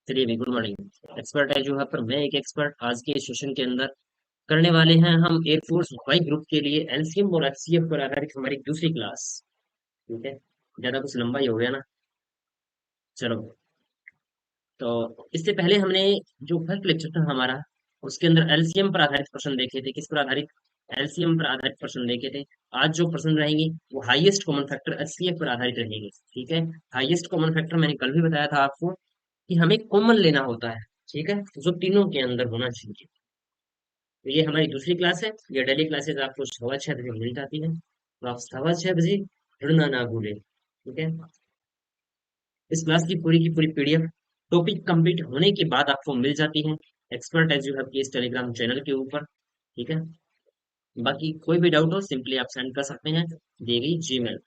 चलिए भाई, good morning. Expert है जो है पर मैं एक एक्सपर्ट आज के इस सेशन के अंदर करने वाले हैं हम एयरफोर्स वाई ग्रुप के लिए एलसीएम और एचसीएफ पर आधारित हमारी दूसरी क्लास। ठीक है, ज्यादा कुछ लंबा ही हो गया ना। चलो, तो इससे पहले हमने जो फर्स्ट लेक्चर था हमारा, उसके अंदर एलसीएम पर आधारित प्रश्न देखे थे। किस पर आधारित? एलसीएम पर आधारित प्रश्न देखे थे। आज जो प्रश्न रहेंगे वो हाईएस्ट कॉमन फैक्टर एचसीएफ पर आधारित रहेंगे। ठीक है, हाईएस्ट कॉमन फैक्टर मैंने कल भी बताया था आपको कि हमें कॉमन लेना होता है। ठीक है, जो तीनों के अंदर होना चाहिए। तो ये हमारी दूसरी क्लास है। ये डेली क्लासेस आपको 6:15 बजे मिल जाती है, तो आप 6:15 बजे जुड़ना ना भूलें। ठीक है, इस क्लास की पूरी पीडीएफ टॉपिक कंप्लीट होने के बाद आपको मिल जाती है एक्सपर्ट एज यू हैव के इस टेलीग्राम चैनल के ऊपर। ठीक है, बाकी कोई भी डाउट हो सिंपली आप सेंड कर सकते हैं दी गई जीमेल।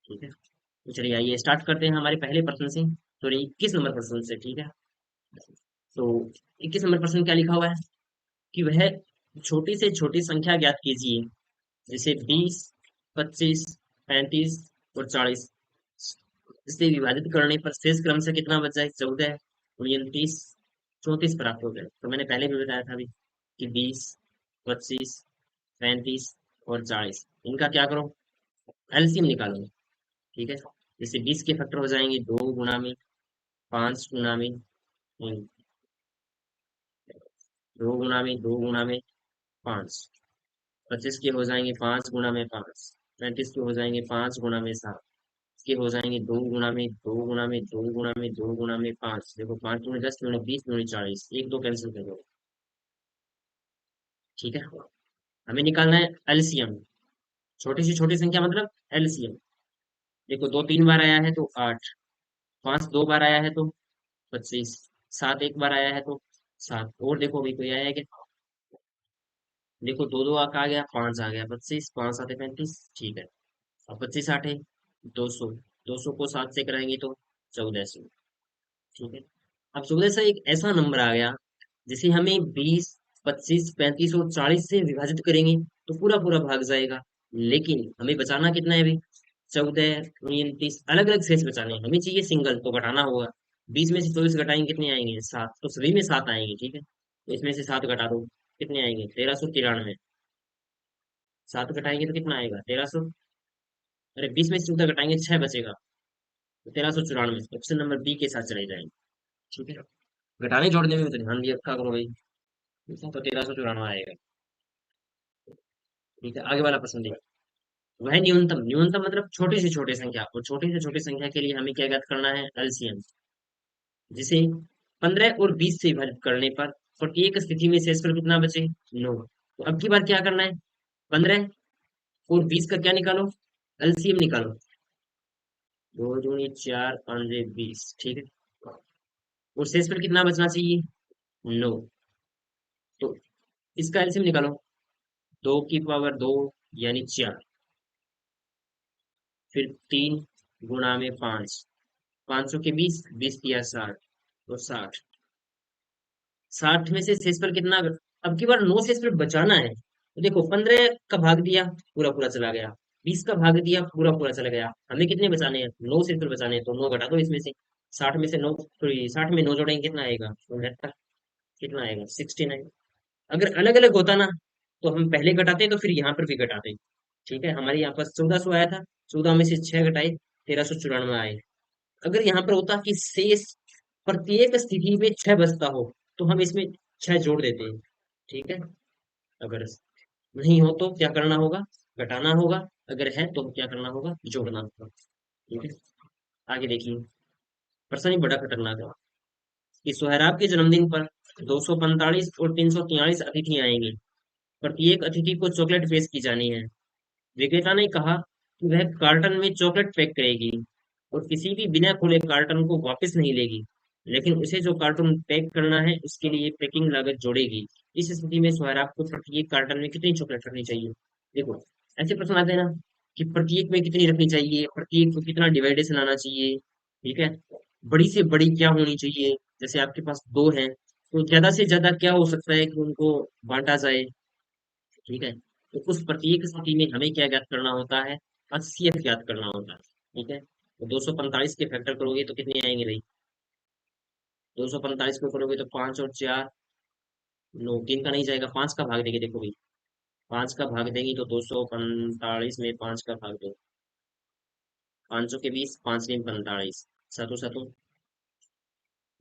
ठीक है, तो चलिए आइए स्टार्ट करते हैं हमारे पहले प्रश्न से। तो 21 नंबर प्रश्न से। ठीक है, तो 21 नंबर प्रश्न क्या लिखा हुआ है कि वह छोटी से छोटी संख्या ज्ञात कीजिए जैसे 20, 25, 35 और 40। इसे विभाजित करने पर शेष क्रम से कितना बच जाए? 14, 29, 34 प्राप्त हो गए। तो मैंने पहले भी बताया था अभी कि 20, 25, 35 और 40 इनका क्या करो? एलसीएम निकालो। ठीक है, जैसे 20 के फैक्टर हो जाएंगे 2 गुना में 5 गुना में 2 गुना में 2 गुना में 5। 25 के हो जाएंगे 5 गुना में 5। 35 के हो जाएंगे 5 गुना में 7। इसके हो जाएंगे 2 गुना में 2 गुना में 2 गुना में 2 गुना में 5। देखो 5 दूनी 10, 2 20, 2 40, एक दो कैंसिल कर दो। ठीक है, हमें निकालना है एलसीएम। छोटी से छोटी संख्या मतलब एलसीएम। देखो 2 3 बार आया है तो 8, 5 2 बार आया है तो 25, 7 एक बार आया है तो 7। और देखो अभी कोई आया है क्या? देखो 2 2 आ गया, 5 आ गया, 25, 5 7 35। ठीक है, अब 25 8 है 200। 200 को 7 से कराएंगे तो 1400। ठीक है, अब 1400 एक ऐसा नंबर आ गया जिसे हमें 20, 25, 35 और 40 से विभाजित करेंगे तो पूरा पूरा भाग जाएगा। लेकिन हमें बचाना कितना है अभी? 14, 29 अलग अलग शेष बचाने हैं। हमें चाहिए सिंगल, तो घटाना होगा। 20 में से 24 घटाएंगे कितने आएंगे? 7। तो सभी में 7 आएंगे। ठीक है, तो इसमें से 7 घटा दो, कितने आएंगे? 1393। 7 घटाएंगे तो कितना आएगा? 1300। अरे 20 में से 14 घटाएंगे 6 बचेगा, तो 1394। ऑप्शन नंबर बी के साथ चले जाएंगे। ठीक है, घटाने जोड़ने में तो ध्यान दिया रखा करो भाई। ठीक है, तो 1394 आएगा। ठीक है, आगे वाला प्रश्न देखिए। वह न्यूनतम, न्यूनतम मतलब छोटी से छोटी संख्या, और छोटी से छोटी संख्या के लिए हमें क्या ज्ञात करना है? एलसीएम। जिसे 15 और 20 से विभाजित करने पर प्रत्येक स्थिति में शेषफल कितना बचे? 9। तो अब की बार क्या करना है? 15 और 20 का क्या निकालो? एलसीएम निकालो। 2 दूनी 4, 5 20। ठीक है, और शेषफल कितना बचना चाहिए? 9। तो इसका एलसीएम निकालो। 2 की पावर 2 यानी 4, फिर 3 गुणा में 5। 500 के 20, 20 किया 60, तो 60। 60 में से शेषफल कितना? अब की बार 9 शेषफल बचाना है। तो देखो 15 का भाग दिया, पूरा पूरा चला गया। 20 का भाग दिया, पूरा पूरा चला गया। हमें कितने बचाने हैं? 9 शेषफल बचाने हैं, तो 9 घटा दो इसमें से। 60 में से 9, सॉरी 60 में 9 जोड़ेंगे कितना आएगा? 69। कितना आएगा? 69। अगर अलग अलग होता ना तो हम पहले घटाते तो फिर यहाँ पर भी घटाते। ठीक है, हमारे यहाँ पास 1400 आया था, 14 में से 6 घटाए, 1394 आए। अगर यहाँ पर होता कि शेष प्रत्येक स्थिति में 6 बचता हो तो हम इसमें 6 जोड़ देते हैं। ठीक है, अगर नहीं हो तो क्या करना होगा? घटाना होगा। अगर है तो क्या करना होगा? जोड़ना होगा। ठीक है, आगे देखिए। प्रश्न ही बड़ा खतरनाक है कि सोहराब के जन्मदिन पर 245 और 343 अतिथि आएंगे। प्रत्येक अतिथि को चॉकलेट पेश की जानी है। विक्रेता ने कहा कि वह कार्टन में चॉकलेट पैक करेगी और किसी भी बिना खोले कार्टन को वापस नहीं लेगी, लेकिन उसे जो कार्टन पैक करना है उसके लिए पैकिंग लागत जोड़ेगी। इस स्थिति में सोहराब को प्रत्येक कार्टन में कितनी चॉकलेट रखनी चाहिए? देखो, ऐसे प्रश्न आते हैं ना कि प्रत्येक में कितनी रखनी चाहिए, प्रत्येक को कितना डिवाइडेशन आना चाहिए। ठीक है, बड़ी से बड़ी क्या होनी चाहिए? जैसे आपके पास दो हैं तो ज्यादा से ज्यादा क्या हो सकता है कि उनको बांटा जाए। ठीक है, तो उस प्रत्येक स्थिति में हमें क्या ज्ञात करना होता है? HCF ज्ञात करना होता है। ठीक है, तो 245 के फैक्टर करोगे तो कितने आएंगे भाई? 245 को करोगे तो 5 और 4, 9, 3 का नहीं जाएगा, 5 का भाग देंगे, देखो भाई, 5 का भाग देंगी तो 245 में 5 का भाग दो, 500 के 20, 5 3 45, सातों सातों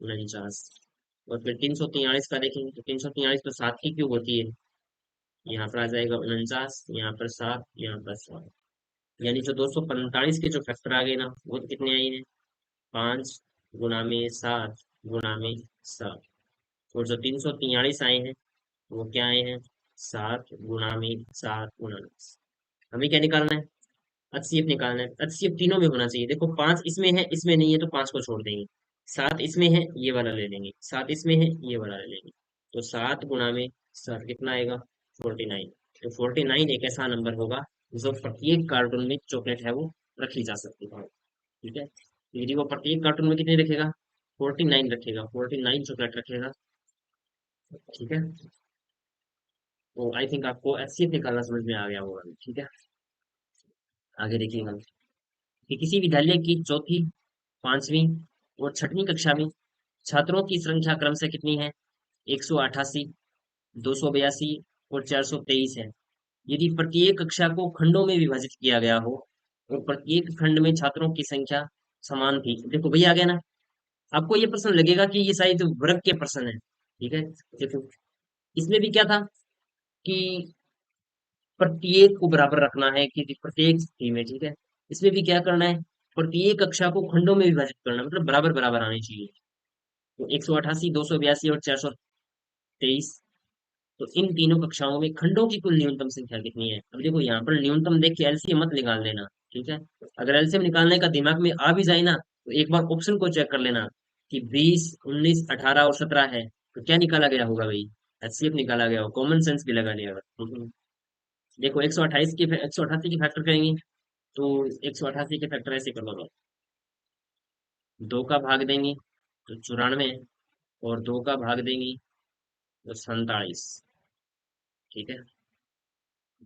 49। और फिर 343 का देखेंगे तो 343 तो 7 की क्यूब होती है, यहाँ पर आ जाएगा 49, यहाँ पर 7, यहाँ पर 7, यानी जो 245 के जो फैक्टर आ गए ना, वो तो कितने आए हैं, 5 गुना में 7 गुना में 7। और जो 343 आए हैं, वो क्या आए हैं, 7 गुना में 7 गुना में। हमें क्या निकालना है, एचसीएफ निकालना है। एचसीएफ तीनों में होना चाहिए, देखो 5 इसमें है, इसमें नहीं है तो 5 को छोड़ देंगे, 7 इसमें है, ये वाला ले लेंगे, 7 इसमें है, ये वाला ले लेंगे, तो 7 गुना में 7 कितना आएगा, 49। तो 49 एक ऐसा नंबर होगा जो प्रत्येक कार्टून में चॉकलेट है वो रखी जा सकती है, ठीक है। यदि वो प्रत्येक कार्टून में कितने रखेगा, 49 रखेगा, 49 चॉकलेट रखेगा, ठीक है। तो आई थिंक आपको एचसीएफ निकालना समझ में आ गया होगा, ठीक है। आगे देखिएगा कि किसी विद्यालय की चौथी, पांचवी और छठवीं कक्षा में छात्रों की संख्या क्रमशः कितनी है, 188, 282 और 423 है। यदि प्रत्येक कक्षा को खंडों में विभाजित किया गया हो और प्रत्येक खंड में छात्रों की संख्या समान थी, देखो भैया आ गया ना। आपको ये प्रश्न लगेगा कि ये शायद वर्ग के प्रश्न है, ठीक है। देखो इसमें भी क्या था कि प्रत्येक को बराबर रखना है कि प्रत्येक स्थिति में, ठीक है। इसमें भी क्या करना है, प्रत्येक कक्षा को खंडों में विभाजित करना, मतलब बराबर बराबर आने चाहिए। तो 188, 282 और 423, तो इन तीनों कक्षाओं में खंडों की कुल न्यूनतम संख्या कितनी है। अब देखो यहाँ पर न्यूनतम देख के एलसीएम मत निकाल लेना, ठीक है। अगर एलसीएम निकालने का दिमाग में आ भी जाए ना, तो एक बार ऑप्शन को चेक कर लेना कि 20, 19, 18 और 17 है, तो क्या निकाला गया होगा भाई, एचसीएफ निकाला गया होगा, कॉमन सेंस भी लगा लिया होगा। देखो 128 के 188 के फैक्टर करेंगे तो 188 के फैक्टर ऐसे कर लो, 2 का भाग देंगे तो 94, और 2 का भाग देंगे तो 47, ठीक है।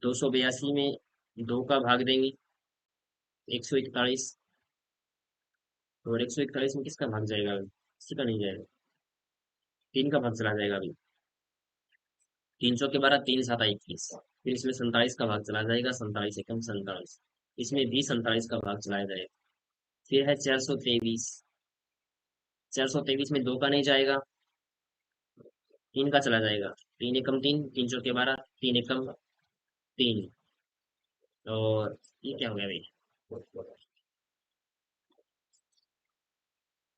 282 में 2 का भाग देंगे 141, और 141 में किसका भाग जाएगा अभी, किसी का नहीं जाएगा, 3 का भाग चला जाएगा अभी, 300 के 12, 3 7 21, फिर इसमें 47 का भाग चला जाएगा, 47 एकम 47, इसमें भी 47 का भाग चलाया जाएगा। फिर है 423, 423 में 2 का नहीं जाएगा, 3 का चला जाएगा, 3 एकम 3, 3 चौके 12, 3 एकम 3, और ये क्या हो गया भाई,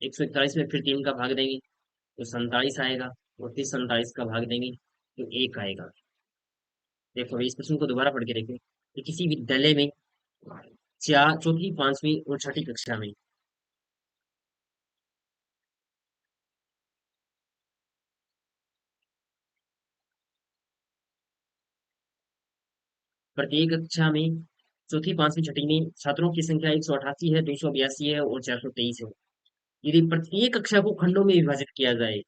141 में फिर 3 का भाग देंगे तो 47 आएगा, और फिर 47 का भाग देंगे तो 1 आएगा। देखो इस प्रश्न को दोबारा पढ़ के देखो कि किसी विद्यालय में चार, चौथी, पांचवी और छठी कक्षा में प्रत्येक कक्षा में चौथी, पांचवी, छठी में छात्रों की संख्या 188 है, 282 है और 423 है। यदि प्रत्येक कक्षा को खंडों में विभाजित किया जाए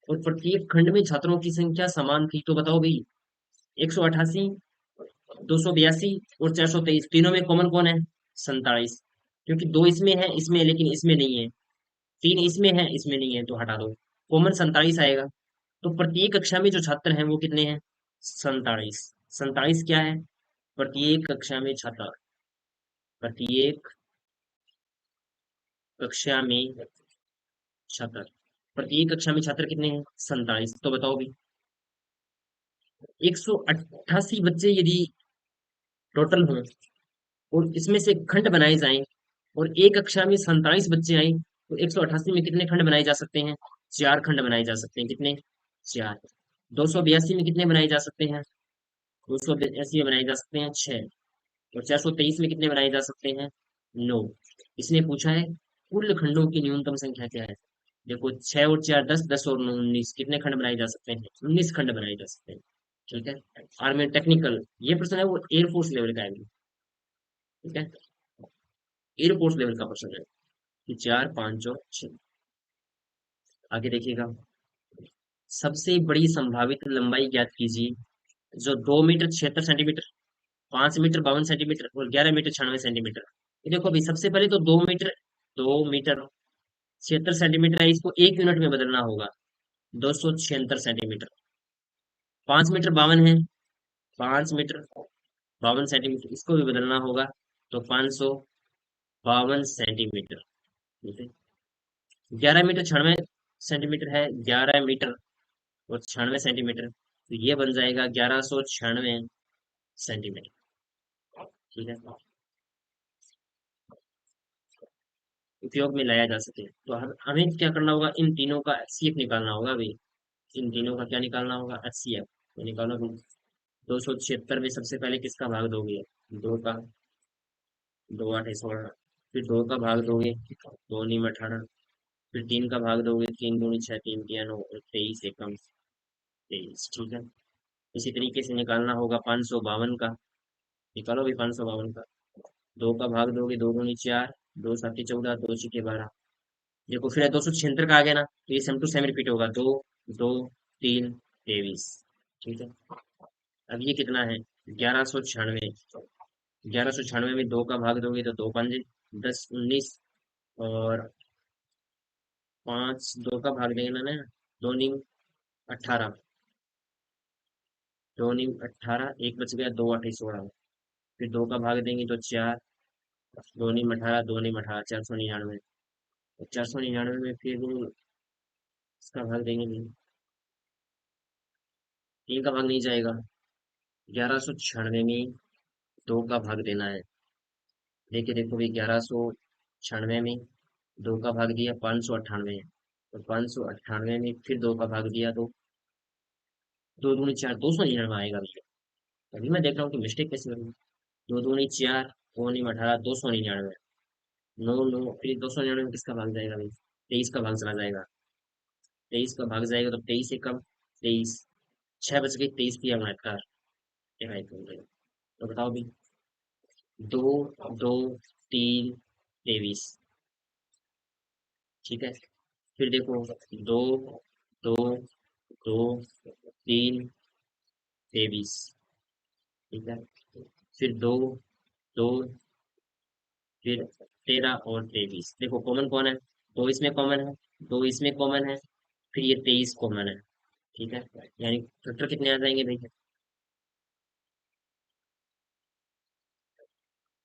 और प्रत्येक खंड में छात्रों की संख्या समान थी, तो बताओ भाई, 188, 282 और 423 तीनों में कॉमन कौन है, 47, क्योंकि 2 इसमें है, इसमें लेकिन इसमें नहीं है, 3 इसमें है, इसमें नहीं है, तो हटा दो, कॉमन 47 आएगा। तो प्रत्येक कक्षा में जो छात्र हैं वो कितने हैं, 47। 47 क्या है, प्रत्येक कक्षा में छात्र, प्रत्येक कक्षा में छात्र, प्रत्येक कक्षा में छात्र कितने हैं, 47। तो बताओ भी, 188 बच्चे यदि टोटल हों और इसमें से खंड बनाए जाएं, और एक कक्षा में 47 बच्चे आए, तो 188 में कितने खंड बनाए जा सकते हैं, 4 खंड बनाए जा सकते हैं, कितने, 4। 282 में कितने बनाए जा सकते हैं, 282 में बनाए जा सकते हैं 6, और 423 में कितने बनाए जा सकते हैं, 9। इसने पूछा है कुल खंडों की न्यूनतम संख्या क्या है। देखो 6 और 4 10, 10 और 9 19, कितने खंड बनाए जा सकते हैं, 19 खंड बनाए जा सकते हैं, ठीक है। आर्मी टेक्निकल ये प्रश्न है वो एयरफोर्स लेवल का है अभी, ठीक है, एयरफोर्स लेवल का प्रश्न है कि 4 5 और 6। आगे देखिएगा, सबसे बड़ी संभावित लंबाई ज्ञात कीजिए जो 2 मीटर 76 सेंटीमीटर, 5 मीटर 52 सेंटीमीटर और 11 मीटर 96 सेंटीमीटर। ये देखो अभी सबसे पहले तो 2 मीटर, 2 मीटर 76 सेंटीमीटर है, इसको 1 यूनिट में बदलना होगा। 276 सेंटीमीटर। 5 मीटर 52 है। 5 मीटर 52 सेंटीमीटर, इसको भी बदलना होगा। तो 552 सेंटीमीटर। ठीक है। 11 मीटर 96 सेंटीमीटर है। 11 मीटर और 96 सेंटीमीटर, तो ये बन जाएगा 1196 सेंटीमीटर। ठीक है। उपयोग में लाया जा सके तो हमें क्या करना होगा, इन तीनों का एचसीएफ निकालना होगा भाई। इन तीनों का क्या निकालना होगा, एचसीएफ। तो निकालो भाई। 276 में सबसे पहले किसका भाग दोगे, दो का। 2 8 16। फिर दो का भाग दोगे, 2 9 18। फिर 3 का भाग दोगे, 3 दूनी 6, 3 तिया 9, और 23 एकम 23। ठीक है। इसी तरीके से निकालना होगा 552 का। निकालो भी 552 का। दो का भाग दोगे, 2 दूनी 4, 2 7 14, 2 6 12। देखो फिर 276 का आ गया ना, तो ये सेम टू सेम रिपीट होगा। 2 2 3 23। ठीक है। अब ये कितना है, 1196। 1196 में दो का भाग दोगे तो 2 5 10 19, और 5 दो का भाग देंगे ना, 2 9 18। 2 9 18, एक बच गया, 2 8 16। फिर दो का भाग देंगे तो 4। 2 9 18, 2 9 18, 499। 499 में फिर इसका भाग देंगे नहीं, 3 का भाग नहीं जाएगा। 1196 में दो का भाग देना है। देखिए देखो भाई, 1196 में दो का भाग दिया 598। तो 598 में फिर दो का भाग दिया तो 2 दूनी 4, 299 आएगा भैया। अभी मैं देख रहा हूँ कि मिस्टेक कैसे हो रही है। 2 दूनी 4, 2 9 18, 299। नौ नौ, फिर 299 में किसका भाग जाएगा भाई, 23 का भाग चला जाएगा। 23 का भाग जाएगा तो 23 एकम 23। 6 बच गई, 23 की अमायतकार। तो बताओ भी। 2 2 3 23। ठीक है। फिर देखो, 2 2 2 3 23। ठीक है। फिर दो, फिर 13 और 23। देखो कॉमन कौन है, दो इसमें कॉमन है, दो इसमें कॉमन है, फिर ये 23 कॉमन है। ठीक है। यानी फैक्टर कितने आ जाएंगे भैया,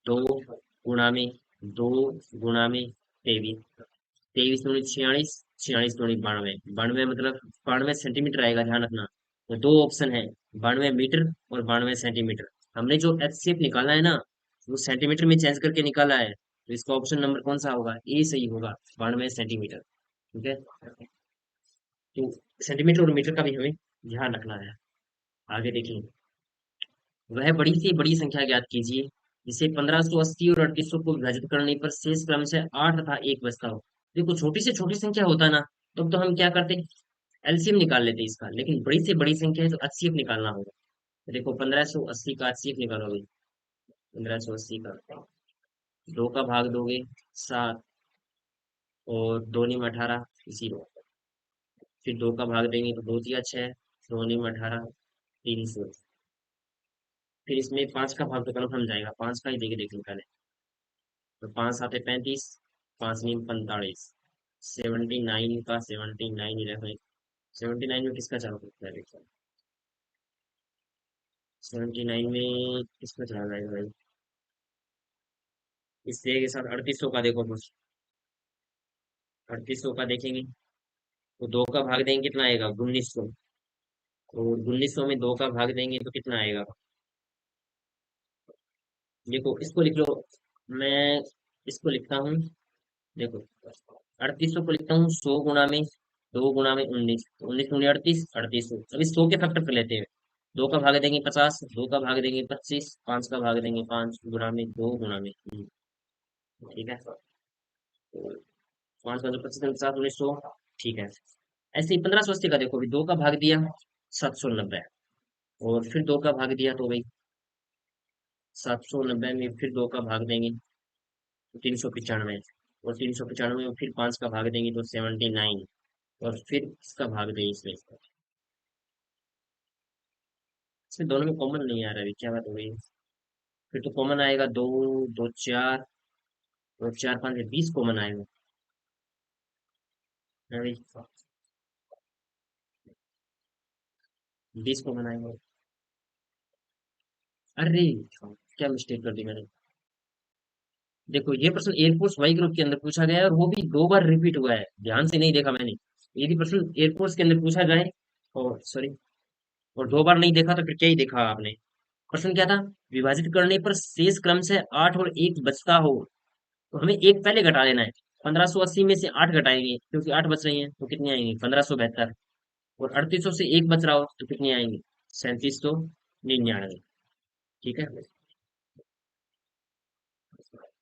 दो गुणा में दो गुणा में 23। 23 दूनी 46, 46 दूनी 92। 92 मतलब 92 सेंटीमीटर आएगा, ध्यान रखना। तो दो ऑप्शन है, 92 मीटर और 92 सेंटीमीटर। हमने जो एचसीएफ निकाला है ना, वो सेंटीमीटर में चेंज करके निकाला है, तो इसका ऑप्शन नंबर कौन सा होगा, ए सही होगा, 92 सेंटीमीटर। ठीक है। तो सेंटीमीटर और मीटर का भी हमें ध्यान रखना है। आगे देखिए, वह बड़ी से बड़ी संख्या ज्ञात कीजिए जिसे 1580 और 3800 को विभाजित करने पर शेष क्रम से 8 तथा 1 बचता हो। देखो छोटी से छोटी संख्या होता ना, तो हम क्या करते, एलसीएम निकाल लेते इसका। लेकिन बड़ी से बड़ी संख्या है तो एचसीएफ निकालना होगा। तो देखो 1580 का एचसीएफ निकालो भाई। 1580 का, दो का भाग दोगे 7, और 2 9 18, 0। फिर दो का भाग देंगे तो 2 तिया 6, 2 9 18, 300। फिर इसमें 5 का भाग तो कन्फर्म जाएगा, 5 का ही देखे देखें पहले। तो 5 7 35, 5 9 45। 79 का 79 11। 79 में किसका चालू करता है देखो। 79 में किसका चला जाएगा भाई, इससे के साथ 3800 का देखो कुछ। 3800 का देखेंगे तो दो का भाग देंगे कितना आएगा, 1900। और 1900 में दो का भाग देंगे तो कितना आएगा, देखो इसको लिख लो। मैं इसको लिखता हूँ, देखो 3800 को लिखता हूँ 100 गुणा में 2 गुणा में 19। 19 दूनी 38, 3800। अभी 100 के फैक्टर कर लेते हैं। दो का भाग देंगे 50, दो का भाग देंगे 25, 5 का भाग देंगे 5, गुणा में 2 गुणा में 3। ठीक है। तो 5 5 25 50 1900। ठीक है। ऐसे ही 1580 का देखो, अभी दो का भाग दिया 790, और फिर दो का भाग दिया तो भाई 790 में फिर दो का भाग देंगे तो 395। और 395 में फिर 5 का भाग देंगे तो 79। और फिर इसका भाग देंगे इसमें। इसमें दोनों में कॉमन नहीं आ रहा है, क्या बात हो गई। फिर तो कॉमन आएगा, दो, दो 4, और 4 5 20 कॉमन आएगा। अरे 20 को बनाएंगे। अरे क्या मिस्टेक कर दी मैंने। देखो ये प्रश्न एयरफोर्स वाई ग्रुप के अंदर पूछा गया है और वो भी 2 बार रिपीट हुआ है, ध्यान से नहीं देखा मैंने। यदि प्रश्न एयरफोर्स के अंदर पूछा जाए और सॉरी और 2 बार नहीं देखा तो फिर क्या ही देखा आपने। प्रश्न क्या था? विभाजित करने पर शेष क्रम से 8 और 1 बचता हो तो हमें एक पहले घटा लेना है। 1580 में से 8 घटाएंगे क्योंकि 8 बच रही हैं तो कितनी आएंगी? 1572। और 3800 से 1 बच रहा हो तो कितनी आएंगी? 3799। ठीक है।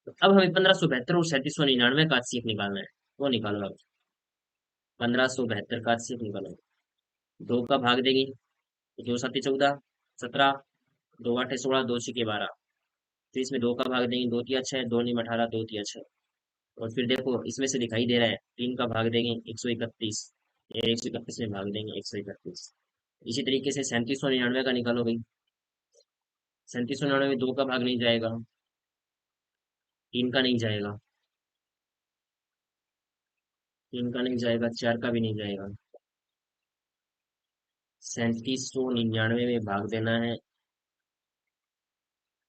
तो अब हमें 1572 और 3799 का HCF निकालना है। वो निकालो अब। 1572 का HCF निकालो। 2 का भाग देंगे तो 2 7 14 17, 2 8 16, 2 6 12। फिर इसमें 2 का भाग देंगे, 2 3 6, 2 9 18, 2 3 6। और फिर देखो इसमें से दिखाई दे रहा है, 3 का भाग देंगे 131। 131 में भाग देंगे 131। इसी तरीके से 3799 का निकालो भाई। 3799 में 2 का भाग नहीं जाएगा, 3 का नहीं जाएगा, 3 का नहीं जाएगा, 4 का भी नहीं जाएगा। 3799 में भाग देना है,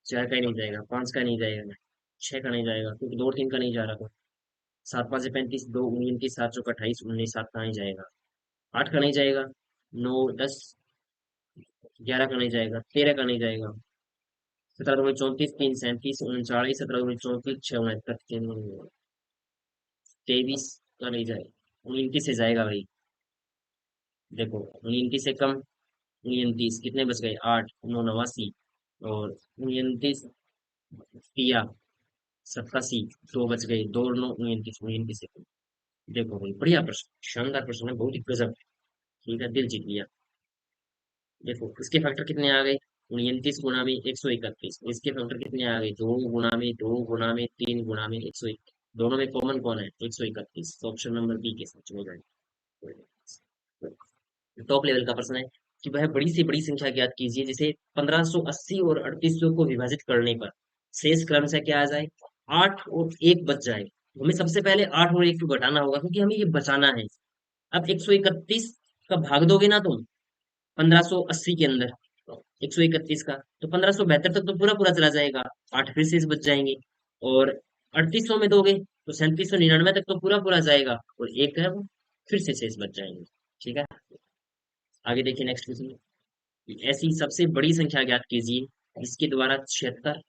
4 का ही नहीं जाएगा, 5 का नहीं जाएगा, 6 का नहीं जाएगा क्योंकि 2 और 3 का नहीं जा रहा था। 7 5 35, 2 29, 7 चौक 28, 19, 7 कहाँ ही जाएगा। 8 का नहीं जाएगा, 9 10, 11 का नहीं जाएगा, 13 का नहीं जाएगा। 17 दूनी 34, 3 37, 39, 17 दूनी 34, 6 69, 23 का नहीं जाएगा, 29 से जाएगा भाई। देखो 29 से कम, 29 कितने बच गए? 8 9 89। और 29 या 87, 2 बच गए, 2 9 29, 29 से कम। देखो भाई बढ़िया प्रश्न, शानदार प्रश्न है, बहुत ही गजब। ठीक है, दिल जीत लिया। देखो इसके फैक्टर कितने आ गए? 29 गुना में 131। इसके फैक्टर कितने आ गए? 2 गुना में 2 गुना में 3 गुना में 101। दोनों में कॉमन कौन है? 131, तो ऑप्शन नंबर बी के साथ हो जाएगा। टॉप लेवल का प्रश्न है कि वह बड़ी से बड़ी संख्या ज्ञात कीजिए जिसे 1580 और 3800 को विभाजित करने पर शेष क्रम से क्या आ जाए? 8 और 1 बच जाए। तो हमें सबसे पहले 8 और 1 को घटाना होगा क्योंकि हमें ये बचाना है। अब 131 का भाग दोगे ना तुम 1580 के अंदर, 131 का, तो 1572 तक तो पूरा पूरा चला जाएगा। 8 फिर शेष बच जाएंगे। और 3800 में दोगे तो 3799 तक तो पूरा पूरा जाएगा और एक है वो फिर से शेष बच जाएंगे। ठीक है, आगे देखिए नेक्स्ट क्वेश्चन। ऐसी सबसे बड़ी संख्या ज्ञात कीजिए जिसके द्वारा 76,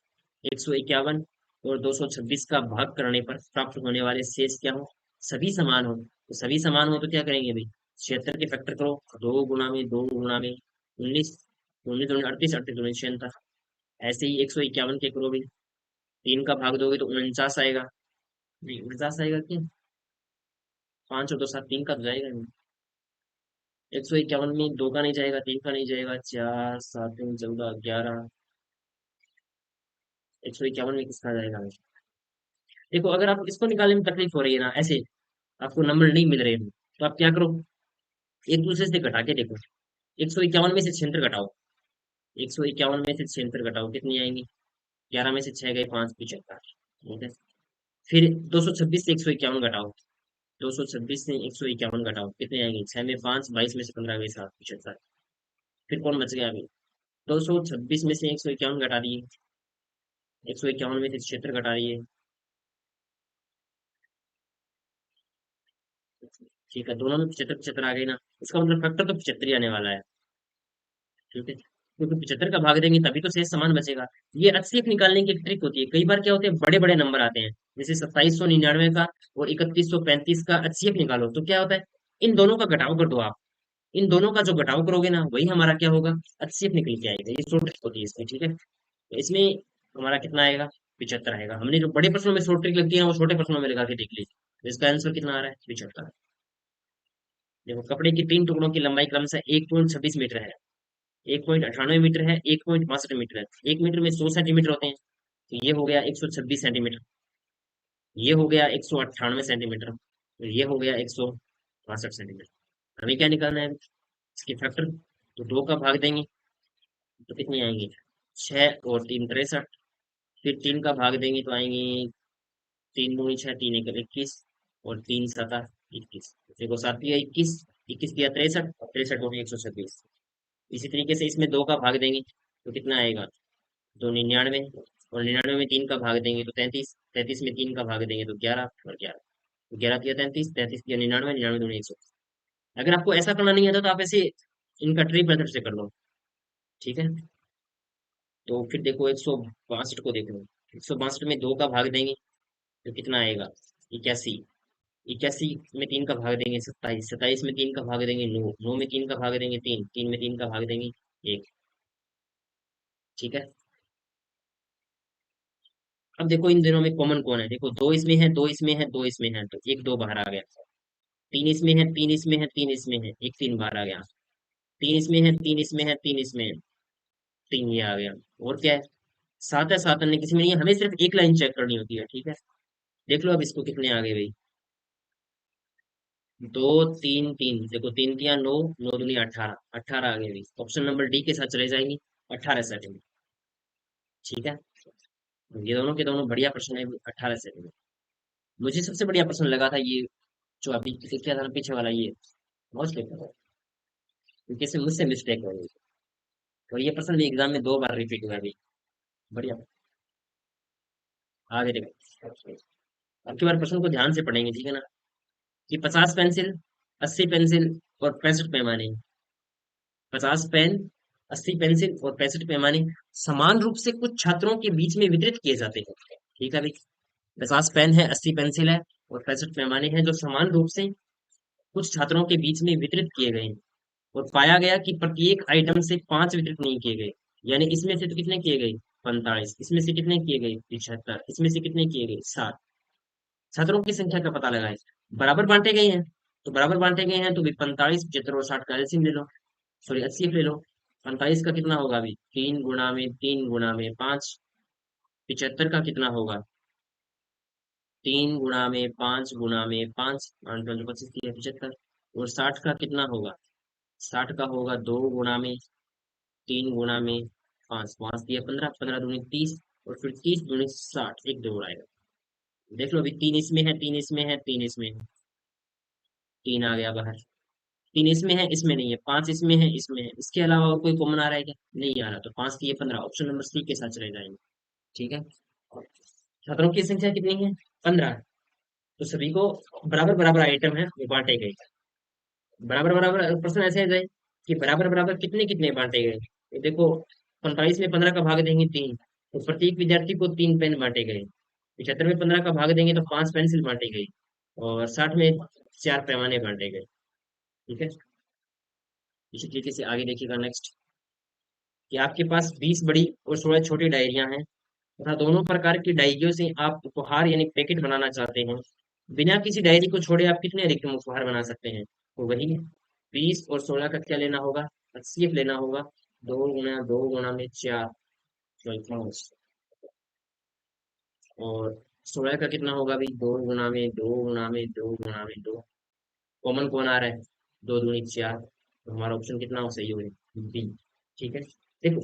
151 और 226 का भाग करने पर प्राप्त होने वाले शेष क्या हो? सभी समान हो। तो सभी समान हो तो क्या करेंगे भाई? 76 के फैक्टर करो, 2 गुना में 2 गुना में 19, 19 दूनी 38, 38 दूनी 76। ऐसे ही 151 के करो भाई, 3 का भाग दोगे तो 49 आएगा। नहीं 49 आएगा क्या? 5 और 2 7, 3 का तो जाएगा नहीं। 151 में 2 का नहीं जाएगा, 3 का नहीं जाएगा, 4 7 3 14 11। 151 में किसका जाएगा? देखो अगर आप इसको निकालने में तकलीफ हो रही है ना, ऐसे आपको नंबर नहीं मिल रहे हैं, तो आप क्या करो, एक दूसरे से घटा के देखो। 151 में से 76 घटाओ, 151 में से 76 घटाओ, कितनी आएंगी? 11 में से 6 गए, 5 75। ठीक है। फिर 226 से 151 घटाओ, 226 से 151 घटाओ, कितने आएंगे? 6 में 5, 22 में से 15 गए, 7 75। फिर कौन बच गया अभी? 226 में से 151 घटा दिए, 151 में से 76 घटा दिए। ठीक है, दोनों में 75 75 आ गए ना, इसका मतलब फैक्टर तो 75 ही आने वाला है। ठीक है, क्योंकि 75 का भाग देंगे तभी तो शेष समान बचेगा। ये HCF निकालने की एक ट्रिक होती है, कई बार क्या होते हैं बड़े बड़े नंबर आते हैं, जैसे 2799 का और 3135 का HCF निकालो तो क्या होता है, इन दोनों का घटाव कर दो आप। इन दोनों का जो घटाव करोगे ना वही हमारा क्या होगा? HCF निकल के आएगा। ये शॉर्ट ट्रिक होती है इसकी। ठीक है, तो इसमें हमारा कितना आएगा? 75 आएगा। हमने जो बड़े प्रश्नों में शॉर्ट ट्रिक लगती है ना वो छोटे प्रश्नों में लगा के देख लीजिए, तो इसका आंसर कितना आ रहा है? 75। देखो कपड़े की 3 टुकड़ों की लंबाई क्रमशः 1.26 मीटर है, 1.98 मीटर है, 1.62 मीटर है। 1 मीटर में 100 सेंटीमीटर होते हैं, तो ये हो गया 126 सेंटीमीटर। ये हो गया 198 सेंटीमीटर, तो ये हो गया 162 सेंटीमीटर। हमें क्या निकालना है? इसके फैक्टर। तो 2 का भाग देंगे तो कितनी आएंगी? 6 और 3 63। फिर 3 का भाग देंगे तो आएंगी 3 दूनी 6, 3 एक 21 और 3 7 21। देखो 7 दिया 21, 21 दिया 63, 63 होगी 126। इसी तरीके से इसमें 2 का भाग देंगे तो कितना आएगा, तो 99। और 99 में 3 का भाग देंगे तो 33, 33 में 3 का भाग देंगे तो 11 और 11। तो 11 दिया 33, 33 दिया 99, 99 दूनी 100। अगर आपको ऐसा करना नहीं आता तो आप ऐसे इनका ट्री मेथड से कर लो। ठीक है, तो फिर देखो 162 को देखो, 162 में 2 का भाग देंगे तो कितना आएगा, 81। 81 में 3 का भाग देंगे 27, 27 में 3 का भाग देंगे 9, 9 में 3 का भाग देंगे 3, 3 में 3 का भाग देंगे 1। ठीक है, अब देखो इन दोनों में कॉमन कौन है, देखो दो इसमें है, दो इसमें है, दो इसमें है, तो एक दो बाहर आ गया। तीन इसमें है, तीन इसमें है, तीन इसमें है, एक तीन बाहर आ गया। तीन इसमें है, तीन इसमें है, तीन इसमें है, तीन ये आ गया। और क्या है, सात है, सात अन्य किसी में नहीं है, हमें सिर्फ एक लाइन चेक करनी होती है। ठीक है, देख लो अब इसको कितने आ गए भाई, दो तीन तीन, देखो तीन तिया नौ, नौ दूनी 18, 18 आ गए भाई। ऑप्शन नंबर डी के साथ चले जाएंगे, 18 सेकंड। ठीक है, ये दोनों के दोनों बढ़िया प्रश्न है, 18 सेकंड। मुझे सबसे बढ़िया प्रश्न लगा था ये, जो अभी किया था ना पीछे वाला, ये बहुत बेहतर है, क्योंकि इसमें मुझसे मिस्टेक हो गई। और ये प्रश्न भी एग्जाम में 2 बार रिपीट हुआ अभी। बढ़िया, आगे देखो, अब की बार प्रश्न को ध्यान से पढ़ेंगे, ठीक है ना। कि 50 पेंसिल, 80 पेंसिल और 65 पैमाने, 50 पेन, 80 पेंसिल और 65 पैमाने समान रूप से कुछ छात्रों के बीच में वितरित किए जाते हैं। ठीक है भाई, 50 पेन है, 80 पेंसिल है और 65 पैमाने हैं जो समान रूप से कुछ छात्रों के बीच में वितरित किए गए हैं। और पाया गया कि प्रत्येक आइटम से 5 वितरित नहीं किए गए। यानी इसमें से तो कितने किए गए, 45, इसमें से कितने किए गए, 75, इसमें से कितने किए गए, 7। छात्रों की संख्या का पता लगाएं। बराबर बांटे गए हैं, तो बराबर बांटे गए हैं तो भी 45, 75 और 60 का एलसीएम ले लो, सॉरी एचसीएफ ले लो। 45 का कितना होगा अभी, 3 गुणा में 5, 75 का कितना होगा, 3 गुणा में 5 गुणा में 5, 5×25 = 75। और 60 का कितना होगा, 60 का होगा 2 गुणा में 3 गुणा में 5, 5 दिया 15, 15 दूनी 30, और फिर 30 दूनी 60, एक दो और आएगा। देख लो अभी, तीन इसमें है, तीन इसमें है, तीन इसमें है, तीन आ गया बाहर। तीन इसमें है, इसमें नहीं है, पांच इसमें है, इसमें है, इसके अलावा और कोई कॉमन आ रहा है क्या, नहीं आ रहा, तो 5 दिए 15, ऑप्शन नंबर सी के साथ चले जाएंगे। ठीक है, छात्रों की संख्या कितनी है, 15। तो सभी को बराबर बराबर आइटम है वो बांटे गए। बराबर बराबर प्रश्न ऐसे आ जाए कि बराबर बराबर कितने कितने बांटे गए, तो देखो 45 में 15 का भाग देंगे 3, तो प्रत्येक विद्यार्थी को 3 पेन बांटे गए। 75 में 15 का भाग देंगे तो 5 पेंसिल बांटी गई। और 60 में 4 पैमाने बांटे गए। ठीक है, इसी तरीके से आगे देखिएगा नेक्स्ट, कि आपके पास 20 बड़ी और 16 छोटी डायरियां हैं तथा दोनों प्रकार की डायरियों से आप उपहार यानी पैकेट बनाना चाहते हैं। बिना किसी डायरी को छोड़े आप कितने अधिकतम उपहार बना सकते हैं, तो वही 20 और 16 का क्या लेना होगा, एचसीएफ लेना होगा। 2 गुणा 2 गुणा में 4, 24। और 16 का कितना होगा भाई, 2 गुणा में 2 गुणा में 2 गुणा में 2। कॉमन कौन आ रहा है, 2 दूनी 4, तो हमारा ऑप्शन कितना हो सही होगा, बी। ठीक है, देखो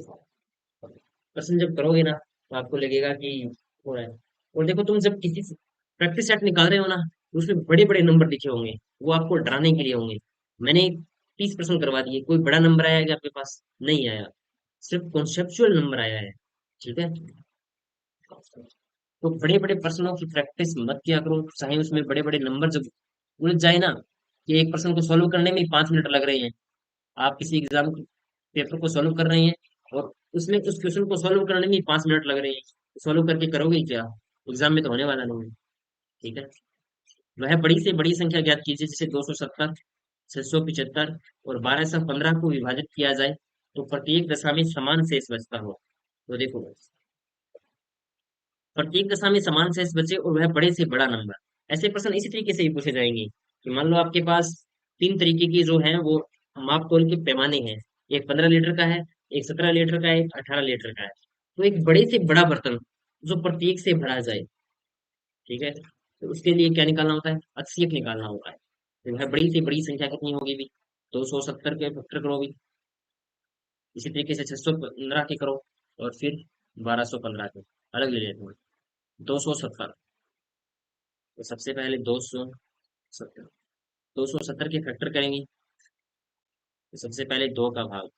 क्वेश्चन जब करोगे ना तो आपको लगेगा कि हो रहा है। और देखो तुम जब किसी से प्रैक्टिस सेट निकाल रहे हो ना, तो उसमें बड़े बड़े नंबर लिखे होंगे, वो आपको डराने के लिए होंगे। मैंने 30% करवा दिए, कोई बड़ा नंबर आया है क्या आपके पास, नहीं आया, सिर्फ कॉन्सेप्चुअल नंबर आया है। ठीक है, तो बड़े बड़े प्रश्नों की प्रैक्टिस मत किया करो, चाहे उसमें बड़े बड़े नंबर जब उलझ जाए ना, कि एक प्रश्न को सॉल्व करने में ही 5 मिनट लग रहे हैं, आप किसी एग्जाम पेपर को सॉल्व कर रहे हैं और उसमें उस क्वेश्चन को सॉल्व करने में ही 5 मिनट लग रहे हैं, सॉल्व करके करोगे ही क्या, एग्जाम में तो होने वाला नहीं है। ठीक है, वह बड़ी से बड़ी संख्या ज्ञात कीजिए जिसे 270, 675 और 1215 को विभाजित किया जाए तो प्रत्येक दशा में समान शेष बचता हो। तो देखो, प्रत्येक दशा में समान शेष बचे और वह बड़े से बड़ा नंबर, ऐसे प्रश्न इसी तरीके से ही पूछे जाएंगे। कि मान लो आपके पास 3 तरीके की जो है वो माप तौल के पैमाने हैं, एक 15 लीटर का है, एक 17 लीटर का है, एक 18 लीटर का है। तो एक बड़े से बड़ा बर्तन जो प्रत्येक से भरा जाए, ठीक है, तो उसके लिए क्या निकालना होता है, HCF निकालना होता है। तो वह बड़ी से बड़ी संख्या कितनी होगी भी, 270 के फैक्टर करो भी, इसी तरीके से 615 के करो, और फिर 1215 के, अलग ले लेते हैं। 270, तो सबसे पहले 270, 270 के फैक्टर करेंगे तो सबसे पहले 2 का भाग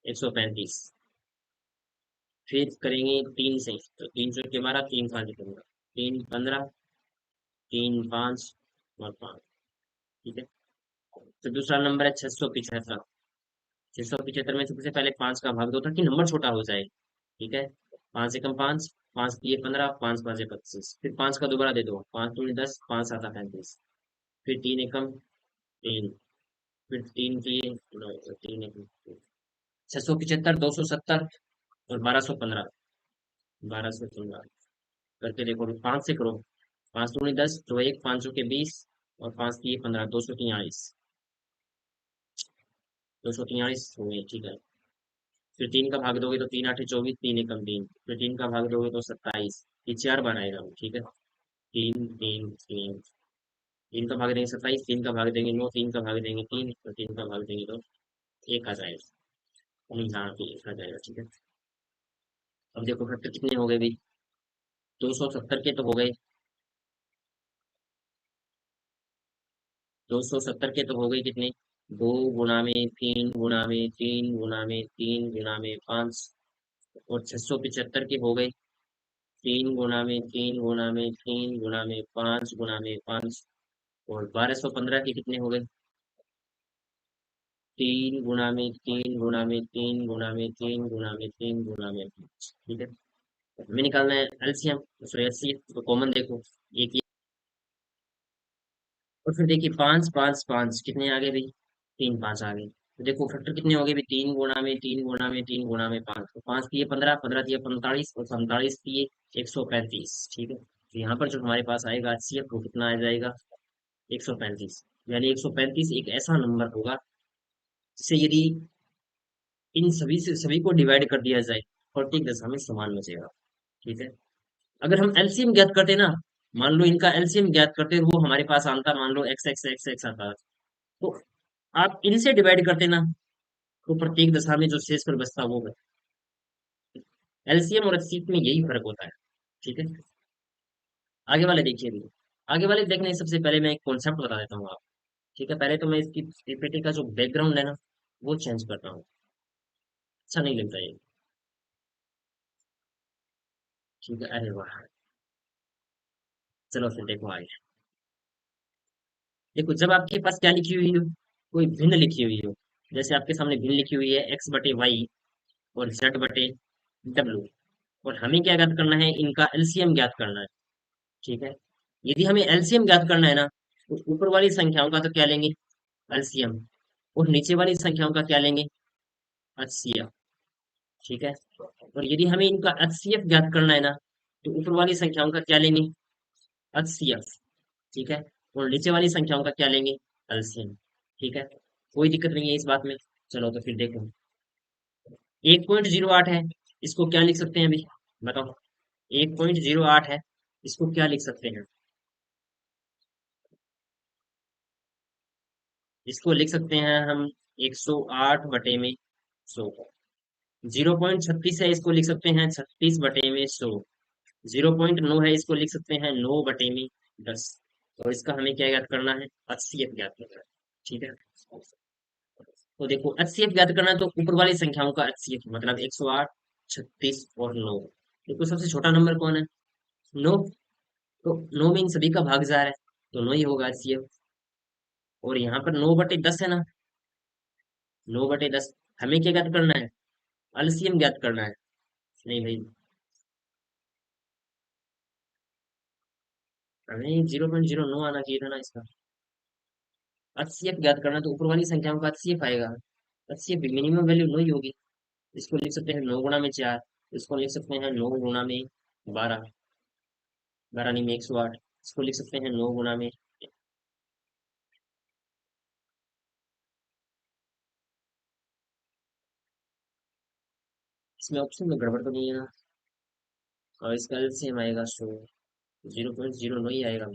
135, फिर करेंगे 3 से, तो 300 के 12, 3 5 15, 3 15, 3 5 और 5। ठीक है। तो दूसरा नंबर है 675। 675 में सबसे पहले 5 का भाग दो ताकि नंबर छोटा हो जाए। ठीक है। 5 एकम 5, 5 तिये 15, 5 5 25, फिर 5 का दोबारा दे दो, 5 दूनी 10, 5 7 35, फिर 3 एकम 3, फिर 3 तिये 9, 675, 270 और 1215, 1215 करके देखो, 5 से करो। 5 दूनी 10, तो 1 5 के 20 और 5 तिये 15, 243, 243 हो गए। ठीक है। फिर 3 का भाग दोगे तो 3 8 24, 3 एकम 3, फिर 3 का भाग दोगे तो 27, ये 4 बार आएगा। ठीक है। 3 3 3, 3 का भाग देंगे 27, 3 का भाग देंगे 9, 3 का भाग देंगे 3, और 3 का भाग देंगे तो 1 आ जाएगा। नहीं, यहाँ पे 1 आ जाएगा। ठीक है। अब देखो फैक्टर कितने हो गए भाई, 270 के तो हो गए, 270 के तो हो गए कितने, 2 गुना में 3 गुना में 3 गुना में 3 गुना में 5, और 675 के हो गए 3 गुना में 3 गुना में 3 गुना में 5 गुना में 5, और 1215 के कितने हो गए, 3 गुना में 3 गुना में 3 गुना में 3 गुना में 5। ठीक है। हमें निकालना है एलसीएम, सॉरी एचसीएफ, तो कॉमन देखो, एक ये, और फिर देखिए 5 5 5 कितने आ गए भाई, 3 5 आ गए। तो देखो फैक्टर कितने हो गए भाई, 3 गुना में 3 गुना में 3 गुना में 5, तो 5 तिये 15, 15 तिये 45, और 45 तिये 135। ठीक है। तो यहाँ पर जो हमारे पास आएगा एचसीएफ वो कितना आ जाएगा, 135। यानी 135 एक ऐसा नंबर होगा जिसे यदि इन सभी से सभी को डिवाइड कर दिया जाए, प्रत्येक दशा में समान बचेगा। ठीक है। अगर हम एलसीएम ज्ञात करते ना, मान लो इनका एलसीएम ज्ञात करते और वो हमारे पास आता, मान लो एक्स एक्स एक्स एक्स आता, तो आप इनसे डिवाइड करते ना, तो प्रत्येक दशा में जो शेष पर बचता वो है। एलसीएम और एचसीएफ में यही फर्क होता है। ठीक है। आगे वाले देखिए भी, आगे वाले देखने से सबसे पहले मैं एक कॉन्सेप्ट बता देता हूँ आप। ठीक है। पहले तो मैं इसकी पीपीटी का जो बैकग्राउंड है ना, वो चेंज करता हूँ, अच्छा नहीं लगता ये। ठीक है। अरे वाह, चलो फिर देखो आगे। देखो जब आपके पास क्या लिखी हुई हो, कोई भिन्न लिखी हुई हो, जैसे आपके सामने भिन्न लिखी हुई है x/y और z/w, और हमें क्या ज्ञात करना है, इनका एलसीएम ज्ञात करना है। ठीक है। यदि हमें एलसीएम ज्ञात करना है ना, तो ऊपर वाली संख्याओं का तो क्या लेंगे, एलसीएम, और नीचे वाली संख्याओं का क्या लेंगे, एचसीएफ। ठीक है। और यदि हमें इनका एचसीएफ ज्ञात करना है ना, तो ऊपर वाली संख्याओं का क्या लेंगे, एचसीएफ। ठीक है। और नीचे वाली संख्याओं का क्या लेंगे, एलसीएम। ठीक है। कोई दिक्कत नहीं है इस बात में। चलो तो फिर देखो, 1.08 है, इसको क्या लिख सकते हैं अभी, बताओ। 1.08 है, इसको क्या लिख सकते हैं, इसको लिख सकते हैं हम 108/100। 0.36 है, इसको लिख सकते हैं 36/100। 0.9 है, इसको लिख सकते हैं 9/10। और इसका हमें क्या याद करना है, एचसीएफ ज्ञात करना है। ठीक है। तो देखो एचसीएफ ज्ञात करना है, तो ऊपर वाली संख्याओं का एचसीएफ मतलब 108, 36 और 9। देखो सबसे छोटा नंबर कौन है, 9, तो 9 में इन सभी का भागजार है, तो 9 ही होगा एचसीएफ। और यहाँ पर 9/10 है ना, 9/10, हमें क्या ज्ञात करना है, एलसीएम ज्ञात करना है। नहीं भाई, हमें 0.09 आना चाहिए था ना इसका, एचसीएफ ज्ञात करना है, तो ऊपर वाली संख्याओं का एचसीएफ आएगा। एचसीएफ मिनिमम वैल्यू 9 ही होगी। इसको लिख सकते हैं 9 गुना में 4, इसको लिख सकते हैं 9 गुना में 12, 12 नहीं में 108, इसको लिख सकते हैं 9 गुना में, इसमें ऑप्शन में गड़बड़ तो नहीं है ना, और इसका एलसीएम आएगा 0.09 ही आएगा।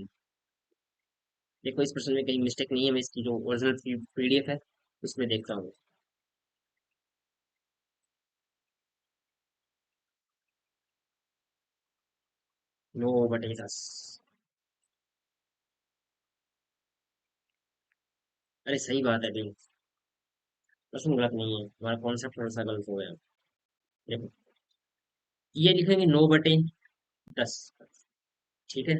देखो इस प्रश्न में कहीं मिस्टेक नहीं है, मैं इसकी जो ओरिजिनल पीडीएफ है उसमें देखता हूँ। 9/10, अरे सही बात है भाई, प्रश्न गलत नहीं है, हमारा कॉन्सेप्ट थोड़ा सा गलत हो गया। देखो, ये लिखेंगे 9/10। ठीक है।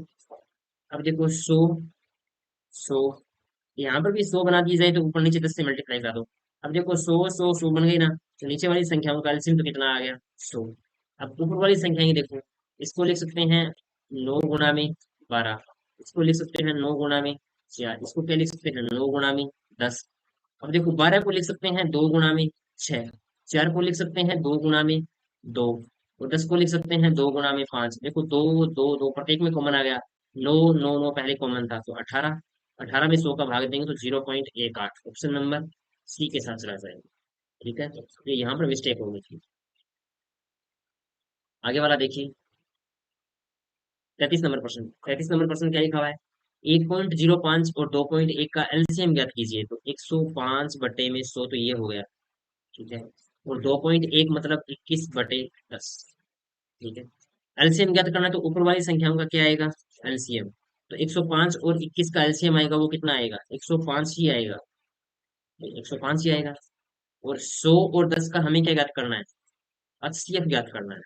अब देखो 100 यहाँ पर भी 100 बना दिया जाए तो ऊपर नीचे 10 से मल्टीप्लाई कर दो। अब देखो 100 100 100 बन गई ना, तो नीचे वाली संख्याओं का एलसीएम तो कितना आ गया? 100। अब ऊपर वाली संख्या ही देखो, इसको लिख सकते हैं 9 गुणा में 12, इसको लिख सकते हैं 9 गुणा में 4, इसको क्या लिख सकते हैं 9 गुणा में 10। अब देखो 12 को लिख सकते हैं 2 गुणा में 6, 4 को लिख सकते हैं 2 गुणा में 2, और 10 को लिख सकते हैं 2 गुणा में 5। देखो दो दो दो प्रत्येक में कॉमन आ गया, 9 9 9 पहले कॉमन था तो 18, 18 में 100 का भाग देंगे तो 0.18, ऑप्शन नंबर सी के साथ चला जाएगा। ठीक है, तो ये यहाँ पर मिस्टेक हो गई थी। आगे वाला देखिए, 33 नंबर प्रश्न क्या लिखा हुआ है? 1.05 और 2.1 का एलसीएम ज्ञात कीजिए, तो 105/100 तो ये हो गया। ठीक है, और 2.1 मतलब 21/10। ठीक है, एलसीएम ज्ञात करना है तो ऊपर वाली संख्याओं का क्या आएगा? एलसीएम। तो 105 और 21 का एलसीएम आएगा, वो कितना आएगा? 105 ही आएगा, 105 ही आएगा। और 100 और 10 का हमें क्या ज्ञात करना है? एचसीएफ ज्ञात करना है।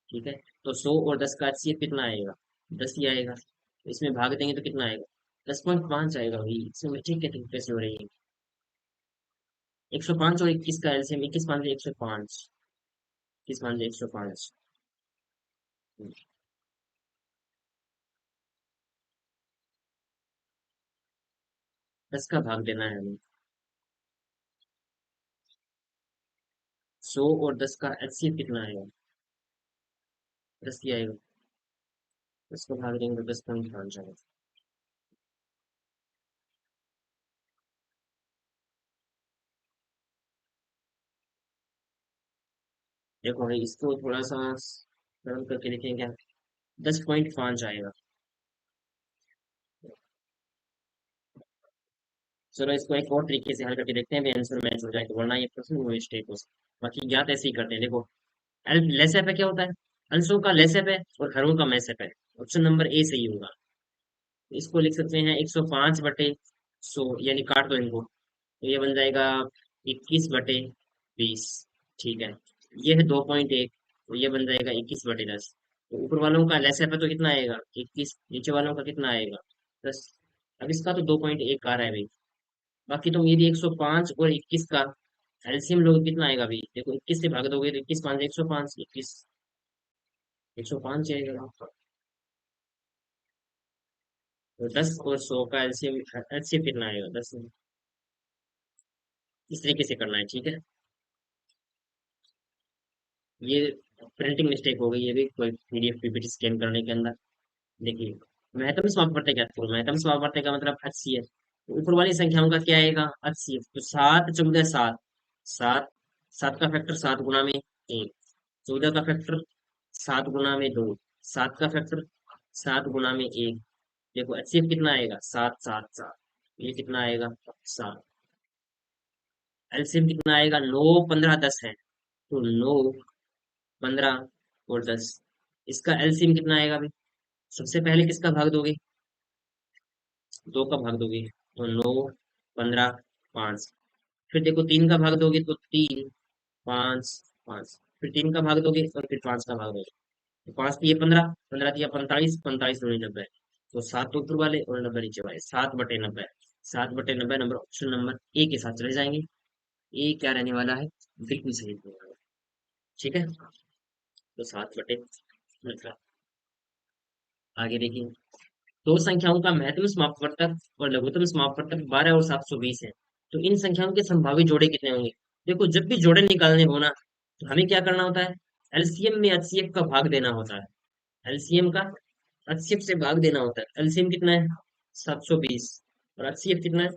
ठीक है, तो 100 और 10 का एचसीएफ कितना आएगा? 10 ही आएगा। तो इसमें भाग देंगे तो कितना आएगा? 10.5 आएगा भाई, इसमें ठीक है, ठीक कैसे हो रही है? 105 और 21 का एलसीएम, 21 5 105, 21 5 105। 10 का भाग देना है हमें। 100 और 10 का एचसीएफ कितना आएगा? 10 ही आएगा। 10 को भाग देंगे तो 10.5 आएगा। देखो भाई, इसको थोड़ा सा सरल करके लिखेंगे क्या? 10.5 आएगा। चलो इसको एक और तरीके से हल करके देखते हैं, भी आंसर मैच हो जाए तो, वरना ये प्रश्न वो मिस्टेक हो सकता है। बाकी ज्ञात ऐसे ही करते हैं। देखो, लेसेफ है क्या होता है? अंशों का लेसेफ है और हरों का मैसेफ है। ऑप्शन नंबर ए सही होगा। इसको लिख सकते हैं 105/100, यानी काट दो इनको, तो ये बन जाएगा 21/20। ठीक है, ये है 2.1, तो ये बन जाएगा 21/10। तो ऊपर वालों का लेसेफ है तो कितना आएगा? 21, नीचे वालों का कितना आएगा? 10। अब इसका तो 2.1 आ रहा है भाई। बाकी तुम यदि 105 और 21 का एलसीएम लोग कितना आएगा भाई? देखो 21 से भाग दोगे तो 21 5 105, 105 आएगा। तो 10 और 100 का एलसीएम, एलसीएम कितना आएगा? 10। इस तरीके से करना है। ठीक है, ये प्रिंटिंग मिस्टेक हो गई, ये भी कोई पीडीएफ पीपीटी स्कैन करने के अंदर। देखिए, महत्तम समापवर्तक क्या था? महत्तम समापवर्तक का मतलब HCF। तो ऊपर वाली संख्याओं का क्या आएगा? HCF। तो 7 14 7, 7, 7 का फैक्टर 7 गुणा में 1, 14 का फैक्टर 7 गुणा में 2, 7 का फैक्टर 7 गुणा में 1। देखो HCF कितना आएगा? 7 7 7। ये कितना आएगा? 7। एलसीएम कितना आएगा? 9 15 10 है, तो 9 15 और 10, इसका एलसीएम कितना आएगा भाई? सबसे पहले किसका भाग दोगे? 2 का भाग दोगे, तो 9 15 5। फिर देखो 3 का भाग दोगे तो 3 5 5। फिर 3 का भाग दोगे और फिर 5 का भाग दोगे, तो 5 दिए 15, 15 दिया 45, 45 दूनी 90। तो 7 तो ऊपर वाले और 90 नीचे वाले, 7/90। 7/90 नंबर, ऑप्शन नंबर ए के साथ चले जाएंगे। ए क्या रहने वाला है? बिल्कुल सही रहने वाला है। ठीक है, तो 7/90। आगे देखिए, दो संख्याओं का महत्तम समापवर्तक और लघुत्तम समापवर्तक 12 और 720 है। तो इन संख्याओं के संभावित जोड़े कितने होंगे? देखो, जब भी जोड़े निकालने हो ना, तो हमें क्या करना होता है? एलसीएम में एचसीएफ का भाग देना होता है। एलसीएम का एचसीएफ से भाग देना होता है। एलसीएम कितना है? 720। और एचसीएफ कितना है?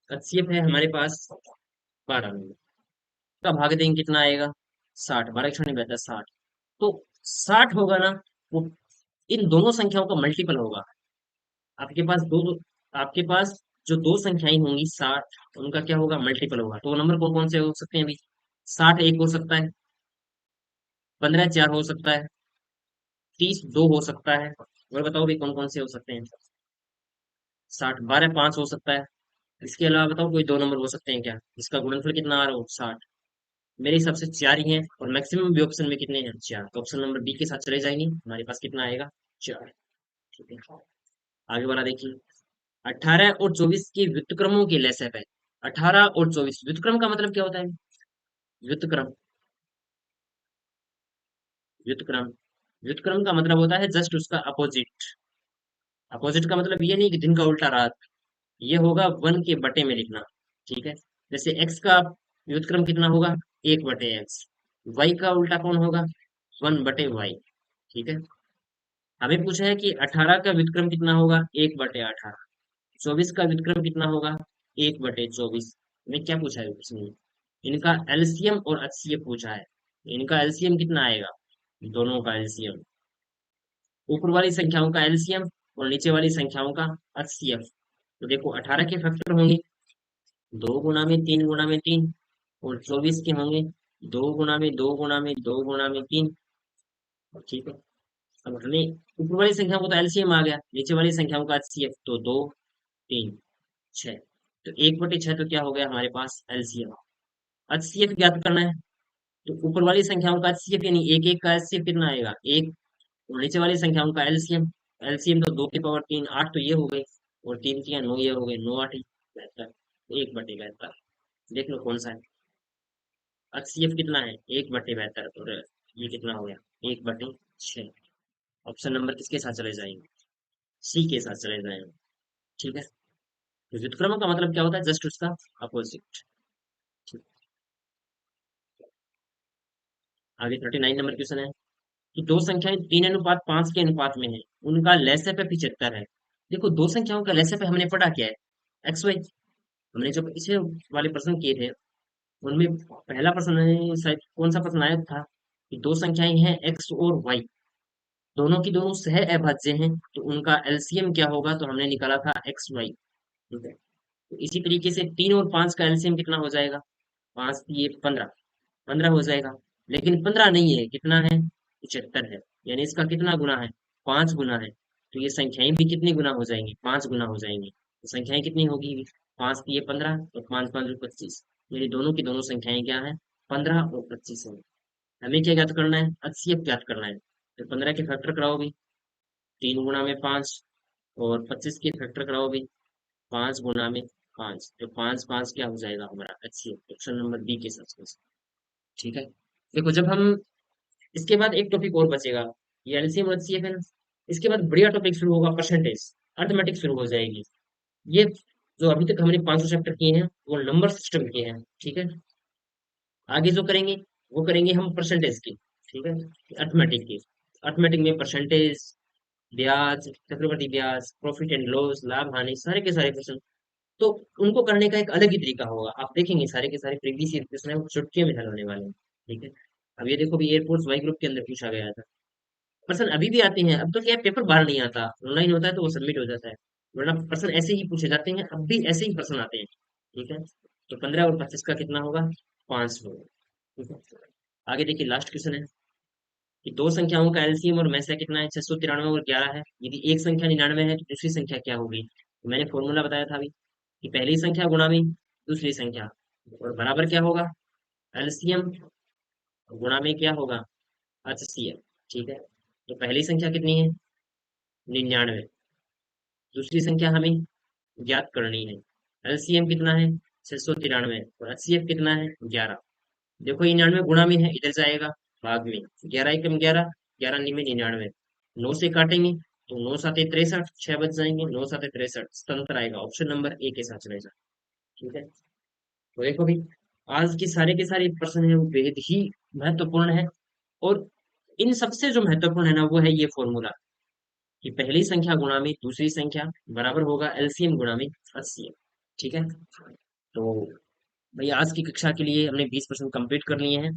एचसीएफ है हमारे पास 12 का भाग देंगे कितना आएगा? 60। 12 क्षण बहता है 60। तो 60 होगा ना, वो इन दोनों संख्याओं का मल्टीपल होगा। आपके पास आपके पास जो दो संख्याएं होंगी 60, उनका क्या होगा? मल्टीपल होगा। तो वो नंबर कौन कौन से हो सकते हैं अभी? 60 एक हो सकता है, 15 4 हो सकता है, 30 2 हो सकता है। और बताओ भी कौन कौन से हो सकते हैं? 60 12 5 हो सकता है, इसके अलावा बताओ कोई दो नंबर हो सकते हैं क्या जिसका गुणनफल कितना आ रहा हो 60? मेरे हिसाब से चार ही है, और मैक्सिमम भी ऑप्शन में कितने हैं, चार, तो ऑप्शन नंबर बी के साथ चले जाएंगे, हमारे पास कितना आएगा, चार। ठीक है, आगे वाला देखिए। 18 और 24 के व्युत्क्रमों के लसाअ है। 18 और 24, व्युत्क्रम का मतलब क्या होता है? व्युत्क्रम, व्युत्क्रम, व्युत्क्रम का मतलब होता है जस्ट उसका अपोजिट। अपोजिट का मतलब ये नहीं कि दिन का उल्टा रात, ये होगा 1 के बटे में लिखना। ठीक है, जैसे x का व्युत्क्रम कितना होगा, 1/x। y का उल्टा कौन होगा, 1/y। ठीक है, हमें पूछा है कि 18 का व्युत्क्रम कितना होगा, 1/18। 24 का व्युत्क्रम कितना होगा, 1/24। हमें क्या पूछा है इसमें, इनका एलसीएम और एचसीएफ पूछा है। इनका एलसीएम कितना आएगा, दोनों का एलसीएम, ऊपर वाली संख्याओं का एलसीएम और नीचे वाली संख्याओं का एचसीएफ। तो देखो 18 के फैक्टर होंगे 2 गुना में 3 गुना में 3, और 24 के होंगे 2 गुना में 2 गुना में 2 गुना में 3। ठीक है, अब हमें ऊपर वाली संख्या को तो एलसीएम आ गया, नीचे वाली संख्याओं का एचसीएफ, तो 2 3 6, तो 1/6 तो क्या हो गया हमारे पास एलसीएम। एचसीएफ ज्ञात करना है, तो ऊपर वाली संख्याओं का एचसीएफ यानी एक एक का एचसीएफ कितना आएगा, एक, और नीचे वाली संख्याओं का एलसीएम, एलसीएम तो 2 की पावर 3 8, तो ये हो गई, और 3 3 9, ये हो गए 9 8 बेहतर, 1/72। देख लो कौन सा है, एचसीएफ कितना है, 1/72, और ये कितना हो गया, 1/6। ऑप्शन नंबर किसके साथ चले जाएंगे, सी के साथ चले जाएंगे। ठीक है, तो व्युत्क्रम का मतलब क्या होता है, जस्ट उसका अपोजिट। ठीक, आगे 39 नंबर क्वेश्चन है कि दो संख्याएं 3:5 के अनुपात में है, उनका लसाअ 75 है। देखो दो संख्याओं का लसाअ हमने पढ़ा क्या है, एक्स वाई। हमने जो पीछे वाले प्रश्न किए थे उनमें पहला प्रश्न शायद कौन सा प्रश्न आया था कि दो संख्याएं हैं एक्स और वाई, दोनों की दोनों सह अभाज्य हैं, तो उनका एलसीएम क्या होगा, तो हमने निकाला था एक्स वाई। ठीक है, तो इसी तरीके से 3 और 5 का एलसीएम कितना हो जाएगा, 5 ये 15, 15 हो जाएगा। लेकिन 15 नहीं है, कितना है, 75 है, यानी इसका कितना गुना है, 5 गुना है। तो ये संख्याएं भी कितनी गुना हो जाएंगी, 5 गुना हो जाएंगी। तो संख्याएं कितनी होगी, 5 ये 15 और 5 5 25, यानी दोनों की दोनों संख्याएं क्या है, 15 और 25 है। हमें क्या ज्ञात करना है, एचसीएफ ज्ञात करना है, तो 15 के फैक्टर कराओ भी, 3 गुना में 5, और 25 के फैक्टर कराओ भी, 5 गुना में 5, तो 5 5 क्या हो जाएगा हमारा एचसीएफ, ऑप्शन नंबर बी के साथ। ठीक है, देखो जब हम, इसके बाद एक टॉपिक और बचेगा, ये एलसीएम और एचसीएफ है ना, इसके बाद बढ़िया टॉपिक शुरू होगा, परसेंटेज, अर्थमेटिक शुरू हो जाएगी। ये जो अभी तक हमने 500 चैप्टर किए हैं वो नंबर सिस्टम के हैं। ठीक है, आगे जो करेंगे वो करेंगे हम परसेंटेज की। ठीक है, अर्थमेटिक की, अर्थमेटिक में परसेंटेज, ब्याज, चक्रवृद्धि ब्याज, प्रॉफिट एंड लॉस, लाभ हानि, सारे के सारे क्वेश्चन, तो उनको करने का एक अलग ही तरीका होगा, आप देखेंगे सारे के सारे प्रीवियस ईयर क्वेश्चन है वो चुटकियों में हल होने वाले हैं। ठीक है, अब ये देखो भी एयरफोर्स वाई ग्रुप के अंदर पूछा गया था, पर्सन अभी भी आते हैं, अब तो क्या है, पेपर बाहर नहीं आता, ऑनलाइन होता है तो वो सबमिट हो जाता है, वरना पर्सन ऐसे ही पूछे जाते हैं, अब भी ऐसे ही पर्सन आते हैं। ठीक है, तो 15 और 25 का कितना होगा, 500 होगा। ठीक है, आगे देखिए लास्ट क्वेश्चन है कि दो संख्याओं का एलसीएम और मैसा कितना है, 693 और 11 है, यदि एक संख्या 99 है तो दूसरी संख्या क्या होगी, तो मैंने फॉर्मूला बताया था अभी कि पहली संख्या गुणा में दूसरी संख्या, और बराबर क्या होगा, एलसीएम गुणा में क्या होगा, एचसीएफ। ठीक है, तो पहली संख्या कितनी है, 99, दूसरी संख्या हमें ज्ञात करनी है, एलसीएम कितना है, 693, और एचसीएफ कितना है, 11। देखो 99 गुणा में है, इधर जाएगा भाग में, 11 एकम 11, 11 निमे 99, 9 से काटेंगे तो 9 साते 63, 6 बच जाएंगे, 9 साते 63, स्वतंत्र आएगा, ऑप्शन नंबर ए के साथ चलेगा। ठीक है, तो देखो भी आज के सारे प्रश्न है वो बेहद ही महत्वपूर्ण है, और इन सबसे जो महत्वपूर्ण है ना वो है ये फॉर्मूला कि पहली संख्या गुणा में दूसरी संख्या बराबर होगा एलसीएम गुणा में एचसीएफ। ठीक है, तो भाई आज की कक्षा के लिए हमने 20% कंप्लीट कर लिए हैं,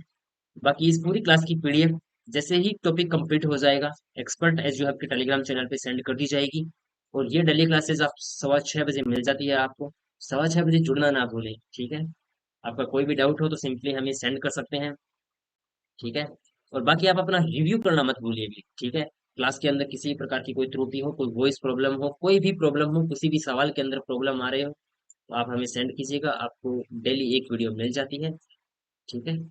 बाकी इस पूरी क्लास की पीडीएफ जैसे ही टॉपिक कंप्लीट हो जाएगा एक्सपर्ट एज यू हैव के टेलीग्राम चैनल पे सेंड कर दी जाएगी, और ये डेली क्लासेस आप 6:15 बजे मिल जाती है आपको, 6:15 बजे जुड़ना ना भूलें। ठीक है, आपका कोई भी डाउट हो तो सिंपली हमें सेंड कर सकते हैं। ठीक है, और बाकी आप अपना रिव्यू करना मत भूलिए भी। ठीक है, क्लास के अंदर किसी प्रकार की कोई त्रुटि हो, कोई वॉइस प्रॉब्लम हो, कोई भी प्रॉब्लम हो, किसी भी सवाल के अंदर प्रॉब्लम आ रहे हो, तो आप हमें सेंड कीजिएगा, आपको डेली एक वीडियो मिल जाती है। ठीक है।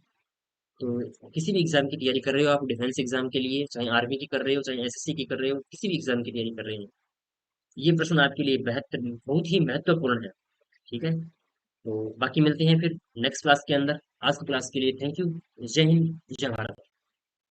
तो किसी भी एग्जाम की तैयारी कर रहे हो आप, डिफेंस एग्जाम के लिए, चाहे आर्मी की कर रहे हो, चाहे एसएससी की कर रहे हो, किसी भी एग्जाम की तैयारी कर रहे हो, ये प्रश्न आपके लिए बेहतर, बहुत ही महत्वपूर्ण है। ठीक है। तो बाकी मिलते हैं फिर नेक्स्ट क्लास के अंदर। आज की क्लास के लिए थैंक यू। जय हिंद, जय भारत।